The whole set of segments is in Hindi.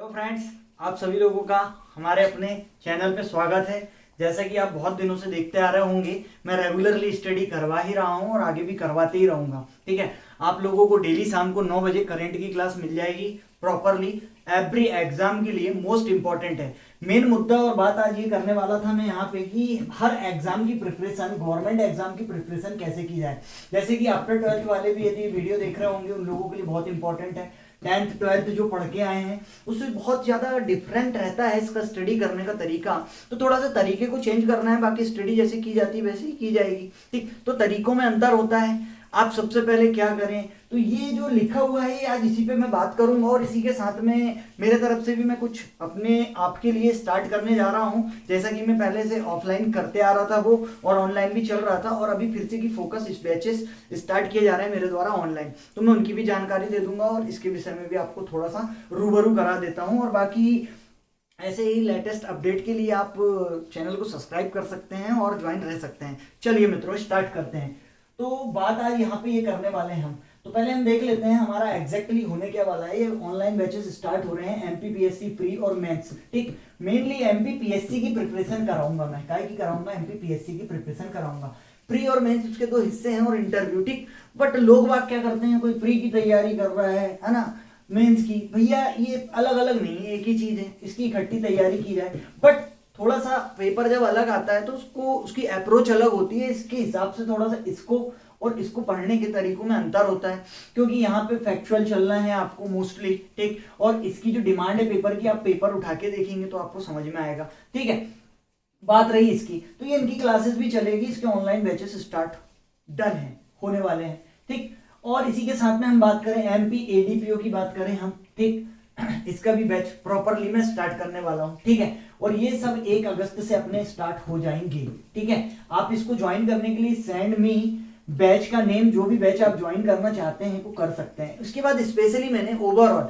हेलो फ्रेंड्स, आप सभी लोगों का हमारे अपने चैनल पे स्वागत है। जैसा कि आप बहुत दिनों से देखते आ रहे होंगे, मैं रेगुलरली स्टडी करवा ही रहा हूँ और आगे भी करवाते ही रहूँगा। ठीक है, आप लोगों को डेली शाम को 9 बजे करंट की क्लास मिल जाएगी प्रॉपरली एवरी एग्जाम के लिए। मोस्ट इंपॉर्टेंट है। मेन मुद्दा और बात आज ये करने वाला था मैं यहाँ पे कि हर एग्जाम की प्रिपरेशन, गवर्नमेंट एग्जाम की प्रिपरेशन कैसे की जाए। जैसे कि आफ्टर 12th वाले भी यदि वीडियो देख रहे होंगे, उन लोगों के लिए बहुत इंपॉर्टेंट है। 10th 12th जो पढ़ के आए हैं उससे बहुत ज़्यादा डिफरेंट रहता है इसका स्टडी करने का तरीका। तो थोड़ा सा तरीके को चेंज करना है, बाकी स्टडी जैसे की जाती है वैसे ही की जाएगी। ठीक, तो तरीकों में अंतर होता है। आप सबसे पहले क्या करें, तो ये जो लिखा हुआ है आज इसी पे मैं बात करूंगा और इसी के साथ में मेरे तरफ से भी मैं कुछ अपने आपके लिए स्टार्ट करने जा रहा हूं। जैसा कि मैं पहले से ऑफलाइन करते आ रहा था वो, और ऑनलाइन भी चल रहा था, और अभी फिर से की फोकस इस बैचेस स्टार्ट किए जा रहे हैं मेरे द्वारा ऑनलाइन। तो मैं उनकी भी जानकारी दे दूंगा और इसके विषय में भी आपको थोड़ा सा रूबरू करा देता हूँ। और बाकी ऐसे ही लेटेस्ट अपडेट के लिए आप चैनल को सब्सक्राइब कर सकते हैं और ज्वाइन रह सकते हैं। चलिए मित्रों, स्टार्ट करते हैं। तो बात आज यहाँ पे ये करने वाले हैं हम। तो पहले हम देख लेते हैं हमारा एग्जैक्टली होने क्या वाला है। ये ऑनलाइन बैचेस स्टार्ट हो रहे हैं एमपीपीएससी प्री और मेंस। ठीक, मेनली एमपीपीएससी की प्रिपरेशन कराऊंगा मैं। काय की कराऊंगा? एमपीपीएससी की प्रिपरेशन कराऊंगा। प्री और मेंस उसके दो हिस्से हैं और इंटरव्यू। ठीक, बट लोग बात क्या करते हैं, कोई प्री की तैयारी कर रहा है ना, मेंस की। भैया ये अलग अलग नहीं है, एक ही चीज है, इसकी इकट्ठी तैयारी की जाए। बट थोड़ा सा पेपर जब अलग आता है तो उसको उसकी अप्रोच अलग होती है। इसके हिसाब से थोड़ा सा इसको और इसको पढ़ने के तरीकों में अंतर होता है, क्योंकि यहाँ पे फैक्चुअल चलना है आपको मोस्टली। ठीक, और इसकी जो डिमांड है पेपर की, आप पेपर उठा के देखेंगे तो आपको समझ में आएगा। ठीक है, बात रही इसकी, तो ये इनकी क्लासेस भी चलेगी। इसके ऑनलाइन बैचेस स्टार्ट डन है, होने वाले हैं। ठीक, और इसी के साथ में हम बात करें एमपी एडीपीओ की बात करें हम। ठीक, इसका भी बैच प्रॉपरली मैं स्टार्ट करने वाला हूं। ठीक है, और ये सब 1 अगस्त से अपने स्टार्ट हो जाएंगे। ठीक है, आप इसको ज्वाइन करने के लिए सेंड मी बैच का नेम, जो भी बैच आप ज्वाइन करना चाहते हैं वो कर सकते हैं। उसके बाद स्पेशली मैंने ओवरऑल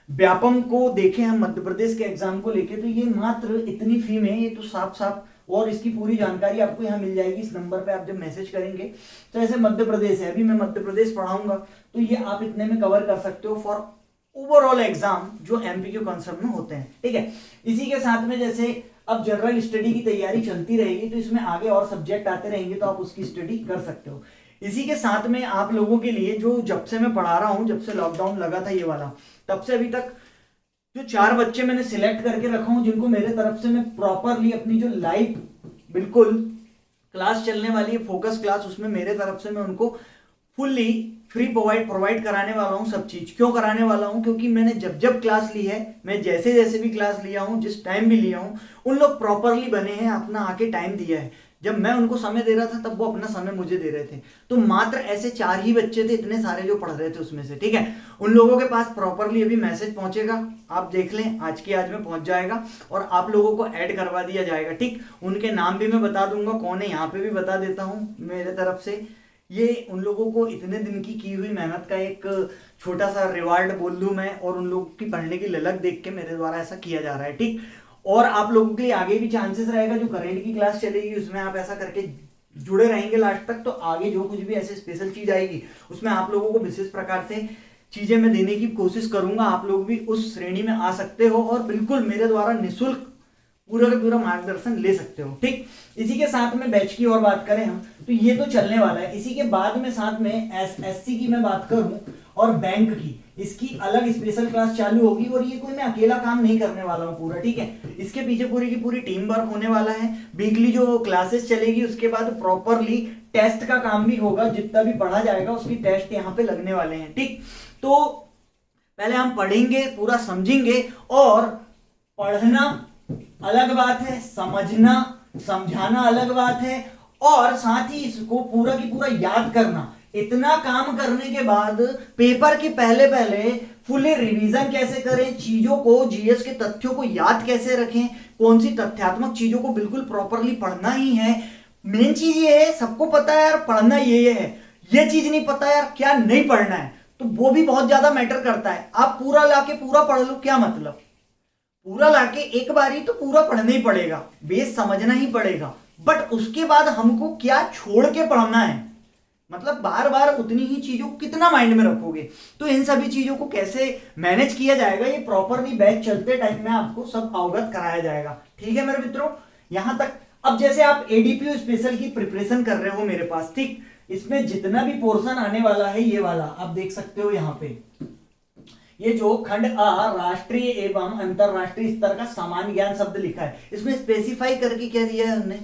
व्यापम को देखे हम मध्य प्रदेश के एग्जाम को लेके, तो ये मात्र इतनी फी में, ये तो साफ साफ, और इसकी पूरी जानकारी आपको यहाँ मिल जाएगी इस नंबर पे आप जब मैसेज करेंगे। तो ऐसे मध्य प्रदेश है, अभी मैं मध्य प्रदेश पढ़ाऊंगा, तो ये आप इतने में कवर कर सकते हो फॉर ओवरऑल एग्जाम जो एमपीक्यू कॉन्सेप्ट में होते हैं। ठीक है, इसी के साथ में जैसे अब जनरल स्टडी की तैयारी चलती रहेगी, तो इसमें आगे और सब्जेक्ट आते रहेंगे तो आप उसकी स्टडी कर सकते हो। इसी के साथ में आप लोगों के लिए जो जब से मैं पढ़ा रहा हूं, जब से लॉकडाउन लगा था ये वाला, तब से अभी तक जो 4 बच्चे मैंने सिलेक्ट करके रखा हूं, जिनको मेरे तरफ से मैं प्रॉपरली अपनी जो लाइव बिल्कुल क्लास चलने वाली है, फोकस क्लास, उसमें मेरे तरफ से मैं उनको फुल्ली फ्री प्रोवाइड कराने वाला हूं। सब चीज क्यों कराने वाला हूं, क्योंकि मैंने जब जब क्लास ली है, मैं जैसे जैसे भी क्लास लिया हूं, जिस टाइम भी लिया हूं, उन लोग प्रॉपरली बने हैं, अपना आके टाइम दिया है। जब मैं उनको समय दे रहा था तब वो अपना समय मुझे दे रहे थे। तो मात्र ऐसे 4 ही बच्चे थे इतने सारे जो पढ़ रहे थे उसमें से। ठीक है, उन लोगों के पास प्रॉपरली अभी मैसेज पहुंचेगा, आप देख लें, आज की आज में पहुंच जाएगा और आप लोगों को ऐड करवा दिया जाएगा। ठीक, उनके नाम भी मैं बता दूंगा कौन है, यहाँ पे भी बता देता हूँ मेरे तरफ से। ये उन लोगों को इतने दिन की हुई मेहनत का एक छोटा सा रिवार्ड बोल दूं मैं, और उन लोगों की पढ़ने की ललक देख के मेरे द्वारा ऐसा किया जा रहा है। ठीक, और आप लोगों के लिए आगे भी चांसेस रहेगा, जो करेंट की क्लास चलेगी उसमें आप ऐसा करके जुड़े रहेंगे लास्ट तक, तो आगे जो कुछ भी ऐसे स्पेशल चीज आएगी उसमें आप लोगों को विशेष प्रकार से चीजें मैं देने की कोशिश करूंगा। आप लोग भी उस श्रेणी में आ सकते हो और बिल्कुल मेरे द्वारा निःशुल्क पूरा का पूरा मार्गदर्शन ले सकते हो। ठीक, इसी के साथ में बैच की और बात करें हम, तो ये तो चलने वाला है। इसी के बाद में साथ में एसएससी की मैं बात करूं और बैंक की, इसकी अलग स्पेशल क्लास चालू होगी, और ये कोई मैं अकेला काम नहीं करने वाला हूं पूरा। ठीक है, इसके पीछे पूरी की पूरी टीम वर्क होने वाला है। वीकली जो क्लासेस चलेगी उसके बाद प्रॉपरली टेस्ट का काम भी होगा, जितना भी पढ़ा जाएगा उसकी टेस्ट यहाँ पे लगने वाले हैं। ठीक, तो पहले हम पढ़ेंगे, पूरा समझेंगे, और पढ़ना अलग बात है, समझना समझाना अलग बात है, और साथ ही इसको पूरा की पूरा याद करना। इतना काम करने के बाद पेपर के पहले पहले फुली रिवीजन कैसे करें, चीजों को, जीएस के तथ्यों को याद कैसे रखें, कौन सी तथ्यात्मक चीजों को बिल्कुल प्रॉपरली पढ़ना ही है। मेन चीज ये है, सबको पता है यार पढ़ना ये है, ये चीज नहीं पता यार क्या नहीं पढ़ना है, तो वो भी बहुत ज्यादा मैटर करता है। आप पूरा लाके पूरा पढ़ लो, क्या मतलब, पूरा लाके एक बार ही तो पूरा पढ़ना ही पड़ेगा, बेस समझना ही पड़ेगा, बट उसके बाद हमको क्या छोड़ के पढ़ना है, मतलब बार बार उतनी ही चीजों को कितना माइंड में रखोगे। तो इन सभी चीजों को कैसे मैनेज किया जाएगा, ये प्रॉपरली बैच चलते टाइम में आपको सब अवगत कराया जाएगा। ठीक है मेरे मित्रों, यहां तक। अब जैसे आप एडीपीओ स्पेशल की प्रिपरेशन कर रहे हो मेरे पास, ठीक, इसमें जितना भी पोर्शन आने वाला है ये वाला आप देख सकते हो यहाँ पे, ये जो खंड आ राष्ट्रीय एवं अंतरराष्ट्रीय स्तर का सामान्य ज्ञान शब्द लिखा है, इसमें स्पेसिफाई करके क्या दिया है हमने,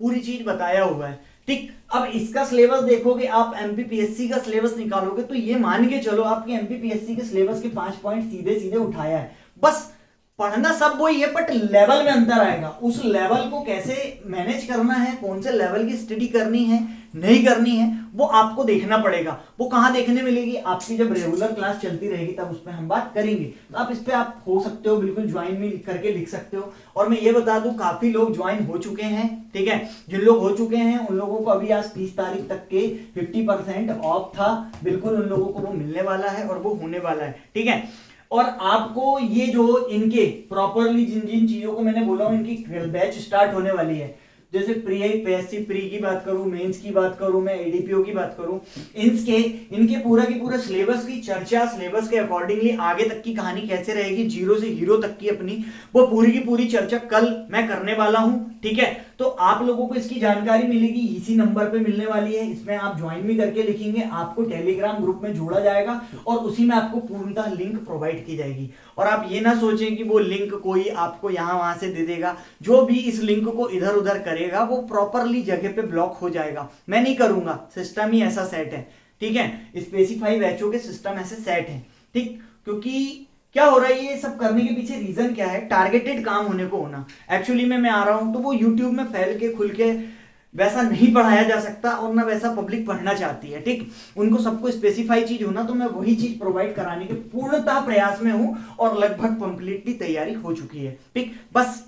पूरी चीज बताया हुआ है। ठीक, अब इसका सिलेबस देखोगे आप, एमपीपीएससी का सिलेबस निकालोगे तो ये मान के चलो आपके एमपीपीएससी के सिलेबस के 5 पॉइंट सीधे सीधे उठाया है। बस पढ़ना सब वही है, बट लेवल में अंतर आएगा। उस लेवल को कैसे मैनेज करना है, कौन से लेवल की स्टडी करनी है नहीं करनी है, वो आपको देखना पड़ेगा। वो कहां देखने मिलेगी, आपकी जब रेगुलर क्लास चलती रहेगी तब उस पर हम बात करेंगे। तो आप इस पे आप हो सकते हो बिल्कुल ज्वाइन भी करके लिख सकते हो। और मैं ये बता दूं काफी लोग ज्वाइन हो चुके हैं, ठीक है। जिन लोग हो चुके हैं उन लोगों को अभी आज 30 तारीख तक के 50% ऑफ था, बिल्कुल उन लोगों को वो मिलने वाला है और वो होने वाला है, ठीक है। और आपको ये जो इनके प्रॉपरली जिन जिन चीजों को मैंने बोला हूं, इनकी बैच स्टार्ट होने वाली है। जैसे प्री पीएससी प्री की बात करूं, मेंस की बात करूं, मैं एडीपीओ की बात करूं, इनके पूरा की पूरा सिलेबस की चर्चा, सिलेबस के अकॉर्डिंगली आगे तक की कहानी कैसे रहेगी, जीरो से हीरो तक की अपनी, वो पूरी की पूरी चर्चा कल मैं करने वाला हूं, ठीक है। तो आप लोगों को इसकी जानकारी मिलेगी, इसी नंबर पे मिलने वाली है। इसमें आप ज्वाइन भी करके लिखेंगे, आपको टेलीग्राम ग्रुप में जोड़ा जाएगा और उसी में आपको पूर्णतः लिंक प्रोवाइड की जाएगी। और आप ये ना सोचें कि वो लिंक कोई आपको यहां वहां से दे देगा। जो भी इस लिंक को इधर उधर करेगा वो प्रॉपरली जगह पे ब्लॉक हो जाएगा। मैं नहीं करूंगा, सिस्टम ही ऐसा सेट है, ठीक है। स्पेसिफाई बैचों के सिस्टम ऐसे सेट है, ठीक। क्योंकि क्या हो रहा है, ये सब करने के पीछे रीजन क्या है, टारगेटेड काम होने को होना। एक्चुअली मैं आ रहा हूं तो वो यूट्यूब में फैल के खुल के वैसा नहीं पढ़ाया जा सकता और ना वैसा पब्लिक पढ़ना चाहती है, ठीक। उनको सबको स्पेसिफाई चीज होना, तो मैं वही चीज प्रोवाइड कराने के पूर्णतः प्रयास में हूं और लगभग कंप्लीटली तैयारी हो चुकी है, ठीक। बस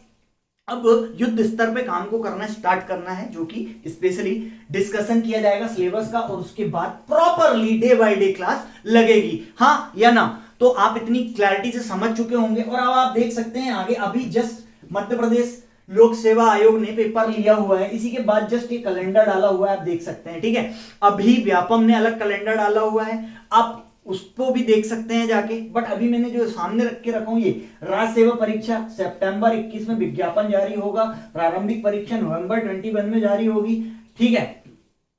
अब युद्ध स्तर पे काम को करना स्टार्ट करना है, जो कि स्पेशली डिस्कशन किया जाएगा सिलेबस का और उसके बाद properly day by day class लगेगी, हाँ या ना। तो आप इतनी क्लैरिटी से समझ चुके होंगे। और अब आप देख सकते हैं आगे, अभी जस्ट मध्य प्रदेश लोक सेवा आयोग ने पेपर लिया हुआ है, इसी के बाद जस्ट ये कैलेंडर डाला हुआ है, आप देख सकते हैं, ठीक है। अभी व्यापम ने अलग कैलेंडर डाला हुआ है, आप उसको भी देख सकते हैं जाके। बट अभी मैंने जो सामने रख के रखा हूं, ये राज्य सेवा परीक्षा सितंबर 21 में विज्ञापन जारी होगा, प्रारंभिक परीक्षा नवंबर 21 में जारी होगी, ठीक है।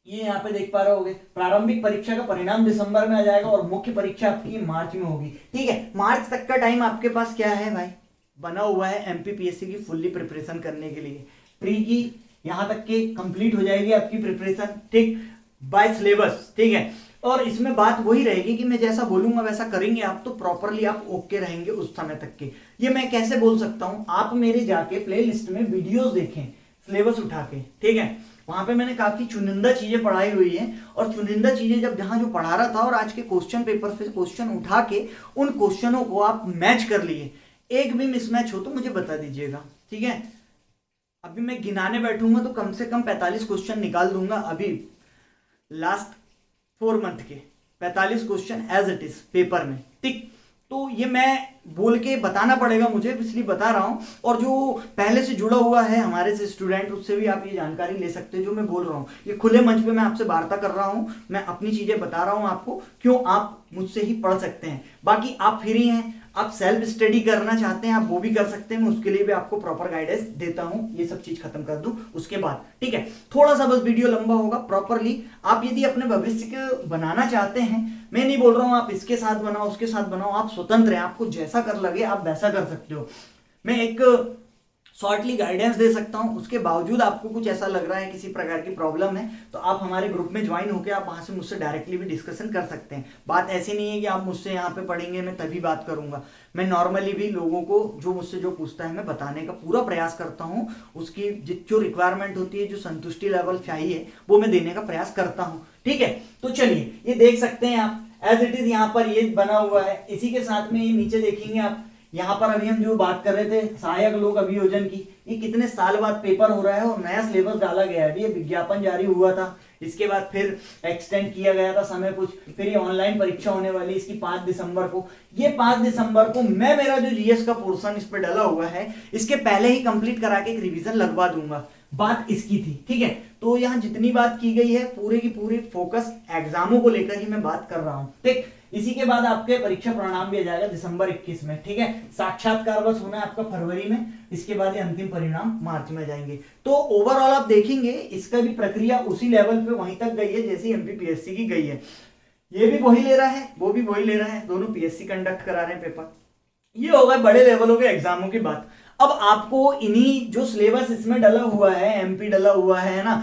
ये यहाँ पे देख पा रहे होगे, प्रारंभिक परीक्षा का परिणाम दिसंबर में आ जाएगा और मुख्य परीक्षा आपकी मार्च में होगी, ठीक है। मार्च तक का टाइम आपके पास क्या है भाई, बना हुआ है एमपीपीएससी की फुल्ली प्रिपरेशन करने के लिए। प्री की यहां तक के कंप्लीट हो जाएगी आपकी प्रिपरेशन, ठीक, बाय सिलेबस, ठीक है। और इसमें बात वही रहेगी कि मैं जैसा बोलूंगा वैसा करेंगे आप, तो प्रॉपरली आप ओके रहेंगे उस समय तक के। ये मैं कैसे बोल सकता हूं, आप मेरे जाके प्ले लिस्ट में वीडियोस देखें सिलेबस उठा के, ठीक है। वहां पे मैंने काफी चुनिंदा चीजें पढ़ाई हुई है और चुनिंदा चीजें जब जहां जो पढ़ा रहा था और आज के क्वेश्चन पेपर से क्वेश्चन उठा के उन क्वेश्चनों को आप मैच कर लिए। एक भी मिसमैच हो तो मुझे बता दीजिएगा, ठीक है। अभी मैं गिनाने बैठूंगा तो कम से कम 45 क्वेश्चन निकाल दूंगा। अभी लास्ट 4 मंथ के 45 question as it is paper में, ठीक। तो ये मैं बोल के बताना पड़ेगा मुझे, इसलिए बता रहा हूं। और जो पहले से जुड़ा हुआ है हमारे से स्टूडेंट, उससे भी आप ये जानकारी ले सकते हैं जो मैं बोल रहा हूं। ये खुले मंच पे मैं आपसे वार्ता कर रहा हूं, मैं अपनी चीजें बता रहा हूं आपको, क्यों आप मुझसे ही पढ़ सकते हैं। बाकी आप फ्री हैं, आप सेल्फ स्टडी करना चाहते हैं आप वो भी कर सकते हैं, मैं उसके लिए भी आपको प्रॉपर गाइडेंस देता हूं। ये सब चीज खत्म कर दूं उसके बाद, ठीक है। थोड़ा सा बस वीडियो लंबा होगा, प्रॉपरली आप यदि अपने भविष्य को बनाना चाहते हैं, मैं नहीं बोल रहा हूं आप इसके साथ बनाओ उसके साथ बनाओ, आप स्वतंत्र हैं, आपको जैसा कर लगे आप वैसा कर सकते हो। मैं एक शॉर्टली गाइडेंस दे सकता हूं, उसके बावजूद आपको कुछ ऐसा लग रहा है किसी प्रकार की प्रॉब्लम है तो आप हमारे ग्रुप में ज्वाइन होकर आप वहां से मुझसे डायरेक्टली भी डिस्कशन कर सकते हैं। बात ऐसी नहीं है कि आप मुझसे यहाँ पे पढ़ेंगे मैं तभी बात करूंगा। मैं नॉर्मली भी लोगों को जो मुझसे जो पूछता है मैं बताने का पूरा प्रयास करता हूँ, उसकी जो रिक्वायरमेंट होती है, जो संतुष्टि लेवल चाहिए वो मैं देने का प्रयास करता हूँ, ठीक है। तो चलिए ये देख सकते हैं आप एज इट इज, यहाँ पर ये बना हुआ है। इसी के साथ में ये नीचे देखेंगे आप, यहाँ पर अभी हम जो बात कर रहे थे सहायक लोक अभियोजन की, ये कितने साल बाद पेपर हो रहा है और नया सिलेबस डाला गया है। ये विज्ञापन जारी हुआ था, इसके बाद फिर एक्सटेंड किया गया था समय कुछ, फिर ये ऑनलाइन परीक्षा होने वाली इसकी 5 दिसंबर को। ये 5 दिसंबर को मैं मेरा जो जीएस का पोर्शन इस पे डला हुआ है इसके पहले ही कंप्लीट करा के एक रिवीजन लगवा दूंगा। बात इसकी थी, ठीक है। तो यहाँ जितनी बात की गई है पूरे की पूरी फोकस एग्जामों को लेकर ही मैं बात कर रहा हूँ, ठीक। इसी के बाद आपके परीक्षा परिणाम भी आ जाएगा दिसंबर 21 में, ठीक है। साक्षात्कार बस होना है आपका फरवरी में, इसके बाद ये अंतिम परिणाम मार्च में जाएंगे। तो ओवरऑल आप देखेंगे इसका भी प्रक्रिया उसी लेवल पे वहीं तक गई है जैसी एमपीपीएससी की गई है। ये भी वही ले रहा है, वो भी वही ले रहा है, दोनों पीएससी कंडक्ट करा रहे हैं पेपर। ये होगा बड़े लेवलों के एग्जामों की बात। अब आपको इन्हीं जो सिलेबस इसमें डला हुआ है, एमपी डला हुआ है ना,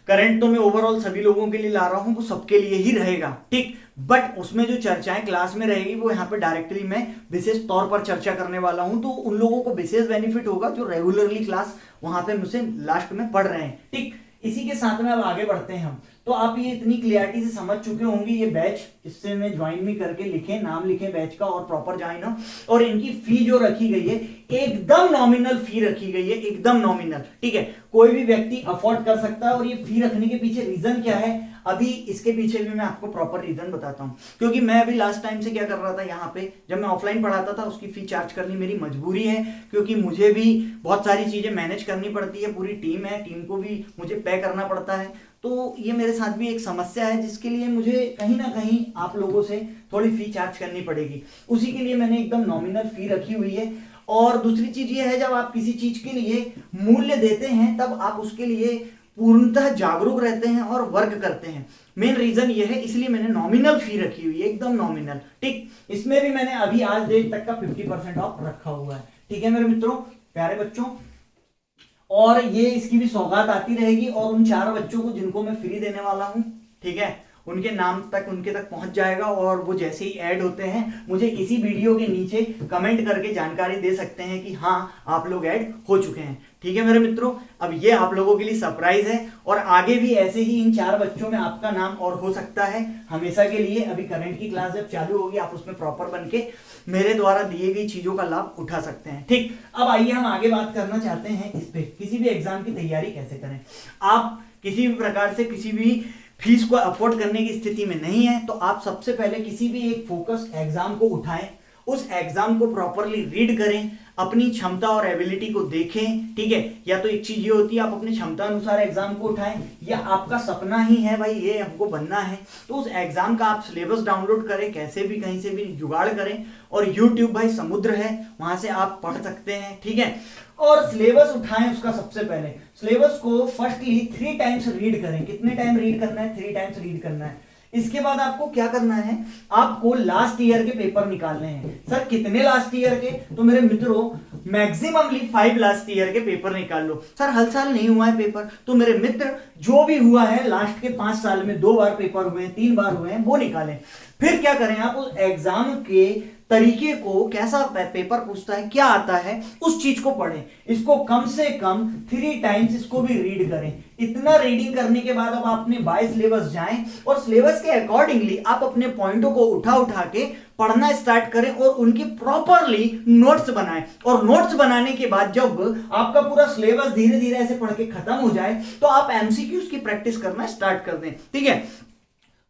करंट तो मैं ओवरऑल सभी लोगों के लिए ला रहा हूं, वो सबके लिए ही रहेगा, ठीक। बट उसमें जो चर्चाएं क्लास में रहेगी वो यहाँ पे डायरेक्टली मैं विशेष तौर पर चर्चा करने वाला हूं, तो उन लोगों को विशेष बेनिफिट होगा जो रेगुलरली क्लास वहां पे मुझसे लास्ट में पढ़ रहे हैं, ठीक। इसी के साथ में अब आगे बढ़ते हैं हम। तो आप ये इतनी क्लियरिटी से समझ चुके होंगे ये बैच, इससे मैं ज्वाइन भी करके लिखें, नाम लिखें बैच का और प्रॉपर ज्वाइन हो। और इनकी फी जो रखी गई है एकदम नॉमिनल फी रखी गई है, एकदम नॉमिनल, ठीक है। कोई भी व्यक्ति अफोर्ड कर सकता है। और ये फी रखने के पीछे रीजन क्या है, अभी इसके पीछे भी मैं आपको प्रॉपर रीजन बताता हूं। क्योंकि मैं अभी लास्ट टाइम से क्या कर रहा था, यहाँ पे जब मैं ऑफलाइन पढ़ाता था उसकी फी चार्ज करनी मेरी मजबूरी है, क्योंकि मुझे भी बहुत सारी चीजें मैनेज करनी पड़ती है, पूरी टीम है, टीम को भी मुझे पे करना पड़ता है। तो ये मेरे साथ भी एक समस्या है जिसके लिए मुझे कहीं ना कहीं आप लोगों से थोड़ी फी चार्ज करनी पड़ेगी। उसी के लिए मैंने एकदम नॉमिनल फी रखी हुई है। और दूसरी चीज ये है, जब आप किसी चीज के लिए मूल्य देते हैं तब आप उसके लिए पूर्णतः जागरूक रहते हैं और वर्क करते हैं। मेन रीजन ये है, इसलिए मैंने नॉमिनल फी रखी हुई है, एकदम नॉमिनल, ठीक। इसमें भी मैंने अभी आज डेट तक का 50% ऑफ रखा हुआ है, ठीक है मेरे मित्रों, प्यारे बच्चों। और ये इसकी भी सौगात आती रहेगी। और उन 4 बच्चों को जिनको मैं फ्री देने वाला हूं, ठीक है, उनके नाम तक उनके तक पहुंच जाएगा। और वो जैसे ही ऐड होते हैं मुझे इसी वीडियो के नीचे कमेंट करके जानकारी दे सकते हैं कि हाँ आप लोग ऐड हो चुके हैं, ठीक है मेरे मित्रों। अब ये आप लोगों के लिए सरप्राइज है और आगे भी ऐसे ही इन 4 बच्चों में आपका नाम और हो सकता है हमेशा के लिए। अभी करंट की क्लास जब चालू होगी आप उसमें प्रॉपर बन के मेरे द्वारा दिए गई चीजों का लाभ उठा सकते हैं, ठीक। अब आइए हम आगे बात करना चाहते हैं इस पे, किसी भी एग्जाम की तैयारी कैसे करें। आप किसी भी प्रकार से किसी भी फीस को अफोर्ड करने की स्थिति में नहीं है तो आप सबसे पहले किसी भी एक फोकस एग्जाम को उठाएं, उस एग्जाम को प्रॉपरली रीड करें, अपनी क्षमता और एबिलिटी को देखें, ठीक है। या तो एक चीज ये होती है आप अपनी क्षमता अनुसार एग्जाम को उठाएं, या आपका सपना ही है भाई ये हमको बनना है, तो उस एग्जाम का आप सिलेबस डाउनलोड करें, कैसे भी कहीं से भी जुगाड़ करें। और यूट्यूब भाई समुद्र है, वहां से आप पढ़ सकते हैं, ठीक है। और सिलेबस उठाएं, उसका सबसे पहले सिलेबस को फर्स्टली 3 टाइम्स रीड करें। कितने टाइम रीड करना है? 3 टाइम्स रीड करना है। इसके बाद आपको क्या करना है, आपको लास्ट ईयर के पेपर निकालने हैं। सर कितने लास्ट ईयर के? तो मेरे मित्रों मैक्सिममली 5 लास्ट ईयर के पेपर निकाल लो। सर हर साल नहीं हुआ है पेपर, तो मेरे मित्र जो भी हुआ है लास्ट के 5 साल में 2 बार पेपर हुए हैं, 3 बार हुए हैं, वो निकालें। फिर क्या करें, आप उस एग्जाम के तरीके को, कैसा पेपर पूछता है, क्या आता है, उस चीज को पढ़ें। इसको कम से कम 3 टाइम्स इसको भी रीड करें। इतना रीडिंग करने के बाद अब आपने बाय सिलेबस जाएं और सिलेबस के अकॉर्डिंगली आप अपने पॉइंटों को उठा उठा के पढ़ना स्टार्ट करें और उनकी प्रॉपरली नोट्स बनाएं। और नोट्स बनाने के बाद जब आपका पूरा सिलेबस धीरे धीरे ऐसे पढ़ के खत्म हो जाए तो आप एमसीक्यूज की प्रैक्टिस करना स्टार्ट कर दें, ठीक है।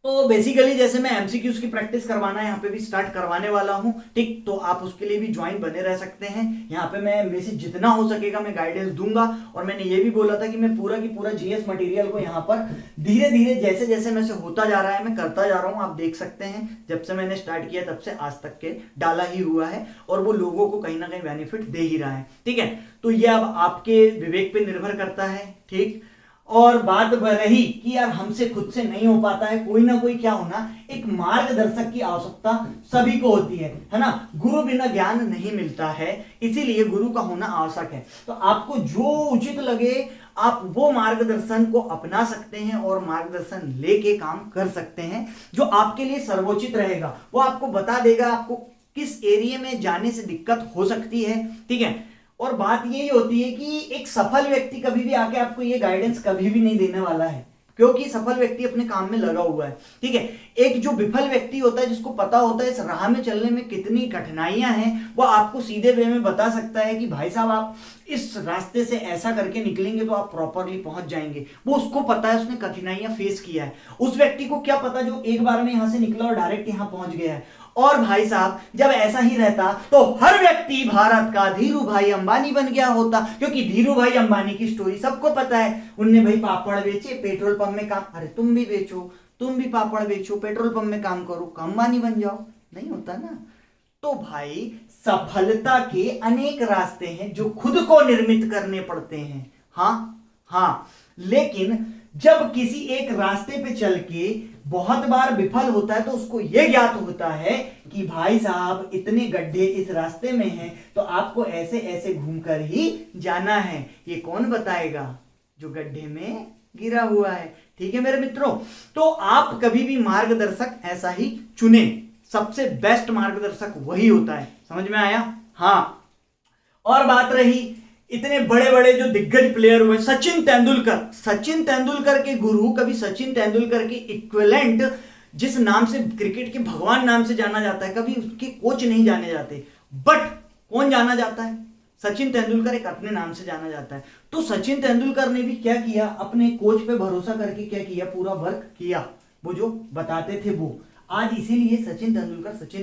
तो बेसिकली जैसे मैं एमसीक्यूज की प्रैक्टिस करवाना यहाँ पे भी स्टार्ट करवाने वाला हूँ, ठीक। तो आप उसके लिए भी ज्वाइन बने रह सकते हैं। यहाँ पे मैं मेरे से जितना हो सकेगा मैं गाइडेंस दूंगा। और मैंने ये भी बोला था कि मैं पूरा की पूरा जीएस मटेरियल को यहाँ पर धीरे धीरे जैसे जैसे मैं से होता जा रहा है मैं करता जा रहा हूँ। आप देख सकते हैं जब से मैंने स्टार्ट किया तब से आज तक के डाला ही हुआ है और वो लोगों को कहीं ना कहीं बेनिफिट दे ही रहा है, ठीक है। तो ये अब आपके विवेक पे निर्भर करता है, ठीक। और बात रही कि यार हमसे खुद से नहीं हो पाता है, कोई ना कोई क्या होना, एक मार्गदर्शक की आवश्यकता सभी को होती है ना। गुरु बिना ज्ञान नहीं मिलता है, इसीलिए गुरु का होना आवश्यक है। तो आपको जो उचित लगे आप वो मार्गदर्शन को अपना सकते हैं और मार्गदर्शन लेके काम कर सकते हैं। जो आपके लिए सर्वोचित रहेगा वो आपको बता देगा आपको किस एरिया में जाने से दिक्कत हो सकती है, ठीक है। और बात यही होती है कि एक सफल व्यक्ति कभी भी आके आपको ये गाइडेंस कभी भी नहीं देने वाला है, क्योंकि सफल व्यक्ति अपने काम में लगा हुआ है, ठीक है। एक जो विफल व्यक्ति होता है जिसको पता होता है इस राह में चलने में कितनी कठिनाइयां हैं, वो आपको सीधे वे में बता सकता है कि भाई साहब आप इस रास्ते से ऐसा करके निकलेंगे तो आप प्रॉपरली पहुंच जाएंगे। वो उसको पता है, उसने कठिनाइयां फेस किया है। उस व्यक्ति को क्या पता जो एक बार में यहां से निकला और डायरेक्ट यहां पहुंच गया है। और भाई साहब जब ऐसा ही रहता तो हर व्यक्ति भारत का धीरू भाई अंबानी बन गया होता, क्योंकि धीरू भाई अंबानी की स्टोरी सबको पता है। उनने भाई पापड़ बेचे, पेट्रोल पंप में काम, अरे तुम भी बेचो, तुम भी पापड़ बेचो, पेट्रोल पंप में काम करो, अंबानी बन जाओ, नहीं होता ना। तो भाई सफलता के अनेक रास्ते हैं जो खुद को निर्मित करने पड़ते हैं। हाँ, लेकिन जब किसी एक रास्ते पे चल के बहुत बार विफल होता है तो उसको यह ज्ञात होता है कि भाई साहब इतने गड्ढे इस रास्ते में हैं, तो आपको ऐसे ऐसे घूमकर ही जाना है। ये कौन बताएगा? जो गड्ढे में गिरा हुआ है। ठीक है मेरे मित्रों, तो आप कभी भी मार्गदर्शक ऐसा ही चुने, सबसे बेस्ट मार्गदर्शक वही होता है। समझ में आया? हाँ, और बात रही इतने बड़े बड़े जो दिग्गज प्लेयर हुए, सचिन तेंदुलकर के गुरु, कभी सचिन तेंदुलकर के इक्विवेलेंट, जिस नाम से क्रिकेट के भगवान नाम से जाना जाता है, कभी उसके कोच नहीं जाने जाते, बट कौन जाना जाता है? सचिन तेंदुलकर एक अपने नाम से जाना जाता है। तो सचिन तेंदुलकर ने भी क्या किया, अपने कोच पे भरोसा करके क्या किया, पूरा वर्क किया, वो जो बताते थे वो। आज इसीलिए सचिन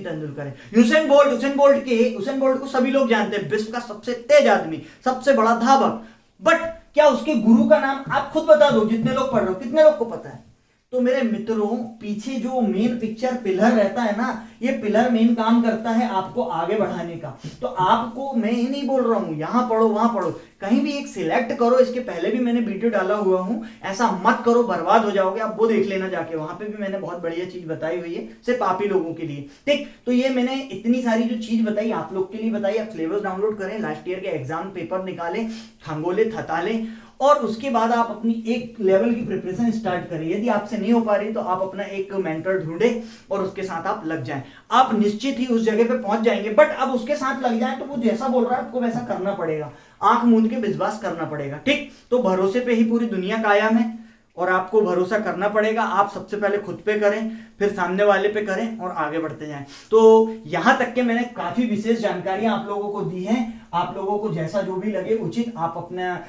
तेंदुलकर है। यूसेन बोल्ट को सभी लोग जानते हैं, विश्व का सबसे तेज आदमी, सबसे बड़ा धावक। बट क्या उसके गुरु का नाम आप खुद बता दो, जितने लोग पढ़ रहे हो, कितने लोग को पता है? तो मेरे मित्रों, पीछे जो मेन पिक्चर पिलर रहता है ना, ये पिलर मेन काम करता है आपको आगे बढ़ाने का। तो आपको मैं ही नहीं बोल रहा हूं यहां पढ़ो वहां पढ़ो, कहीं भी एक सिलेक्ट करो। इसके पहले भी मैंने वीडियो डाला हुआ हूं, ऐसा मत करो, बर्बाद हो जाओगे आप, वो देख लेना जाके, वहां पे भी मैंने बहुत बढ़िया चीज बताई हुई है सिर्फ आप ही लोगों के लिए। ठीक, तो ये मैंने इतनी सारी जो चीज बताई आप लोग के लिए बताई। आप सिलेबस डाउनलोड करें, लास्ट ईयर के एग्जाम पेपर निकालें, खंगोले थतालें, और उसके बाद आप अपनी एक लेवल की प्रिपरेशन स्टार्ट करें। यदि आपसे नहीं हो पा रही तो आप अपना एक मेंटर ढूंढें और उसके साथ आप लग जाएं। आप निश्चित ही उस जगह पे पहुंच जाएंगे, बट अब उसके साथ लग जाएं तो वो जैसा बोल रहा है आपको वैसा करना पड़ेगा, आंख मूंद के विश्वास करना पड़ेगा। ठीक, तो भरोसे पे ही पूरी दुनिया कायम है और आपको भरोसा करना पड़ेगा। आप सबसे पहले खुद पे करें, फिर सामने वाले पे करें और आगे बढ़ते जाएं। तो यहां तक के मैंने काफी विशेष जानकारियां आप लोगों को दी हैं। आप लोगों को जैसा जो भी लगे उचित, आप अपना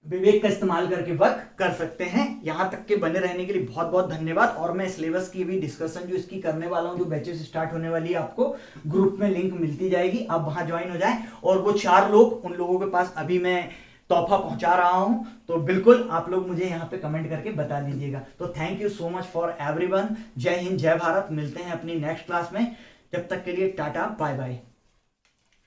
विवेक का इस्तेमाल करके वर्क कर सकते हैं। यहां तक के बने रहने के लिए बहुत बहुत धन्यवाद। और मैं सिलेबस की भी डिस्कशन जो इसकी करने वाला हूं, जो बैचेस स्टार्ट होने वाली है, आपको ग्रुप में लिंक मिलती जाएगी, आप वहां ज्वाइन हो जाएं। और वो 4 लोग, उन लोगों के पास अभी मैं तोहफा पहुंचा रहा हूं, तो बिल्कुल आप लोग मुझे यहाँ पे कमेंट करके बता दीजिएगा। तो thank you so much for everyone. जय हिंद, जय भारत। मिलते हैं अपनी नेक्स्ट क्लास में, जब तक के लिए टाटा, बाय बाय।